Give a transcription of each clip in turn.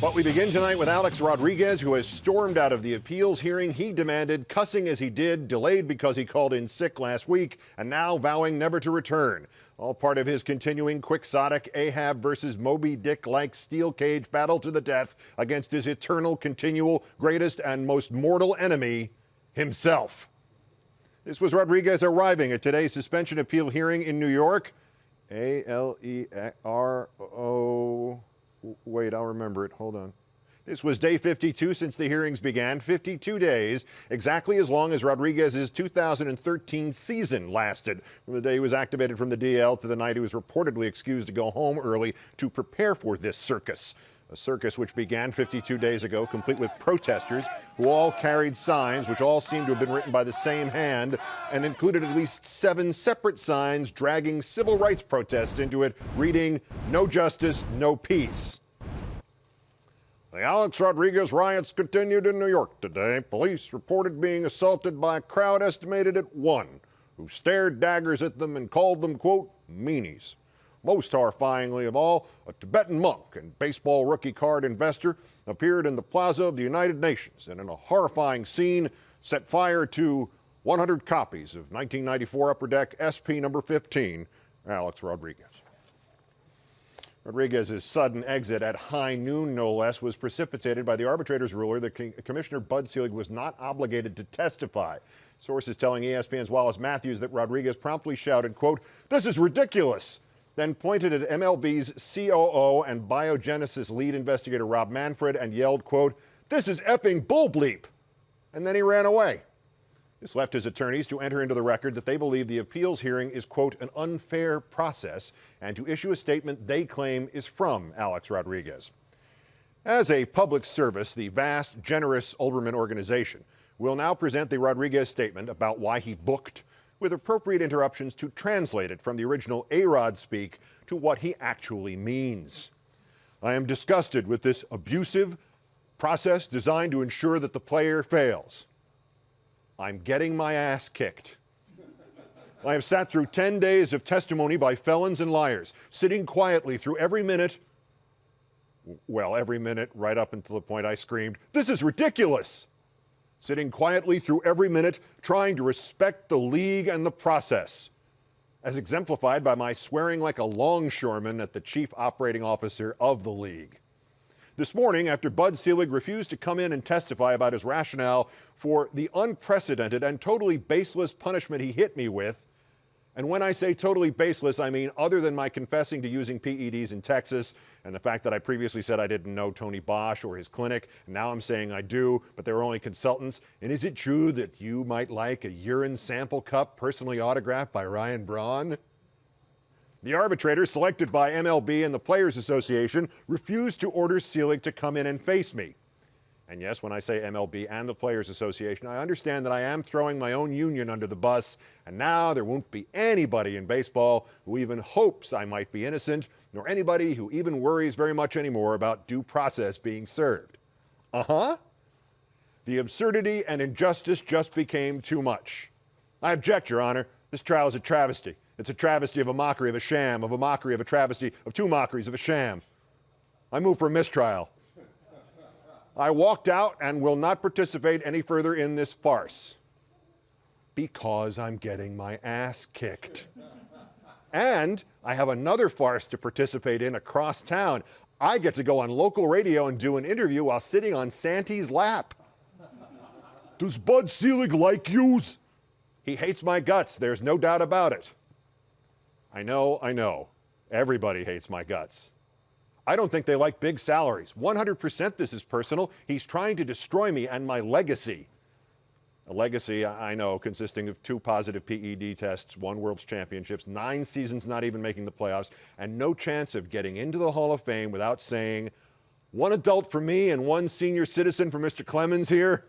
But we begin tonight with Alex Rodriguez, who has stormed out of the appeals hearing he demanded, cussing as he did, delayed because he called in sick last week, and now vowing never to return. All part of his continuing quixotic Ahab versus Moby Dick-like steel cage battle to the death against his eternal, continual, greatest and most mortal enemy, himself. This was Rodriguez arriving at today's suspension appeal hearing in New York. A-L-E-R-O... Wait, I'll remember it. Hold on. This was day 52 since the hearings began. 52 days, exactly as long as Rodriguez's 2013 season lasted, from the day he was activated from the DL to the night he was reportedly excused to go home early to prepare for this circus. A circus which began 52 days ago, complete with protesters who all carried signs which all seemed to have been written by the same hand and included at least 7 separate signs dragging civil rights protests into it, reading, "No justice, no peace." The Alex Rodriguez riots continued in New York today. Police reported being assaulted by a crowd estimated at 1, who stared daggers at them and called them, quote, meanies. Most horrifyingly of all, a Tibetan monk and baseball rookie card investor appeared in the Plaza of the United Nations and in a horrifying scene set fire to 100 copies of 1994 Upper Deck SP number 15, Alex Rodriguez. Rodriguez's sudden exit at high noon, no less, was precipitated by the arbitrator's ruling that Commissioner Bud Selig was not obligated to testify. Sources telling ESPN's Wallace Matthews that Rodriguez promptly shouted, quote, "This is ridiculous," then pointed at MLB's COO and biogenesis lead investigator Rob Manfred and yelled, quote, "This is effing bull bleep," and then he ran away. This left his attorneys to enter into the record that they believe the appeals hearing is, quote, an unfair process, and to issue a statement they claim is from Alex Rodriguez. As a public service, the vast, generous Olbermann organization will now present the Rodriguez statement about why he booked, with appropriate interruptions to translate it from the original A-Rod speak to what he actually means. I am disgusted with this abusive process designed to ensure that the player fails. I'm getting my ass kicked. I have sat through 10 days of testimony by felons and liars, sitting quietly through every minute, right up until the point I screamed, "This is ridiculous!" Sitting quietly through every minute, trying to respect the league and the process, as exemplified by my swearing like a longshoreman at the chief operating officer of the league. This morning, after Bud Selig refused to come in and testify about his rationale for the unprecedented and totally baseless punishment he hit me with, and when I say totally baseless, I mean other than my confessing to using PEDs in Texas and the fact that I previously said I didn't know Tony Bosch or his clinic, and now I'm saying I do, but they were only consultants. And is it true that you might like a urine sample cup personally autographed by Ryan Braun? The arbitrator, selected by MLB and the Players Association, refused to order Selig to come in and face me. And yes, when I say MLB and the Players Association, I understand that I am throwing my own union under the bus, and now there won't be anybody in baseball who even hopes I might be innocent, nor anybody who even worries very much anymore about due process being served. The absurdity and injustice just became too much. I object, Your Honor. This trial is a travesty. It's a travesty of a mockery of a sham, of a mockery of a travesty, of 2 mockeries of a sham. I move for a mistrial. I walked out and will not participate any further in this farce because I'm getting my ass kicked. And I have another farce to participate in across town. I get to go on local radio and do an interview while sitting on Santy's lap. Does Bud Selig like yous? He hates my guts. There's no doubt about it. I know. Everybody hates my guts. I don't think they like big salaries. 100% this is personal. He's trying to destroy me and my legacy. A legacy, I know, consisting of 2 positive PED tests, 1 World's Championships, 9 seasons not even making the playoffs, and no chance of getting into the Hall of Fame without saying, 1 adult for me and 1 senior citizen for Mr. Clemens here.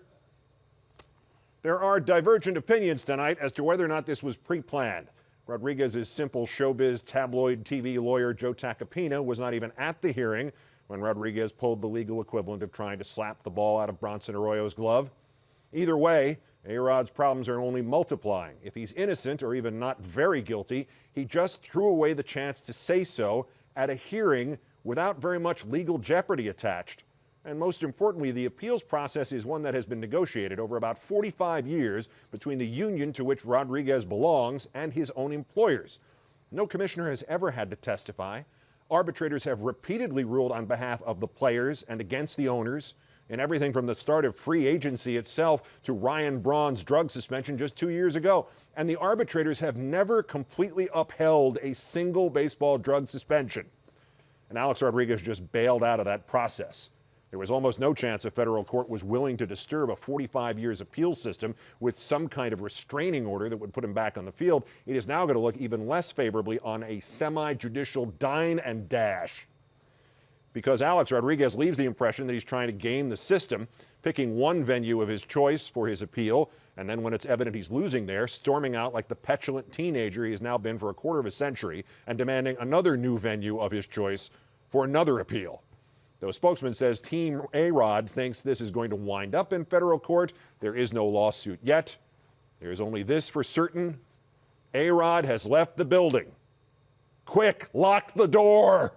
There are divergent opinions tonight as to whether or not this was pre-planned. Rodriguez's simple showbiz tabloid TV lawyer Joe Tacopina was not even at the hearing when Rodriguez pulled the legal equivalent of trying to slap the ball out of Bronson Arroyo's glove. Either way, A-Rod's problems are only multiplying. If he's innocent or even not very guilty, he just threw away the chance to say so at a hearing without very much legal jeopardy attached. And most importantly, the appeals process is one that has been negotiated over about 45 years between the union to which Rodriguez belongs and his own employers. No commissioner has ever had to testify. Arbitrators have repeatedly ruled on behalf of the players and against the owners in everything from the start of free agency itself to Ryan Braun's drug suspension just 2 years ago. And the arbitrators have never completely upheld a single baseball drug suspension. And Alex Rodriguez just bailed out of that process. There was almost no chance a federal court was willing to disturb a 45 years appeals system with some kind of restraining order that would put him back on the field. It is now going to look even less favorably on a semi-judicial dine and dash, because Alex Rodriguez leaves the impression that he's trying to game the system, picking one venue of his choice for his appeal, and then when it's evident he's losing there, storming out like the petulant teenager he has now been for a quarter of a century and demanding another new venue of his choice for another appeal. Though a spokesman says Team A-Rod thinks this is going to wind up in federal court, there is no lawsuit yet. There is only this for certain: A-Rod has left the building. Quick, lock the door!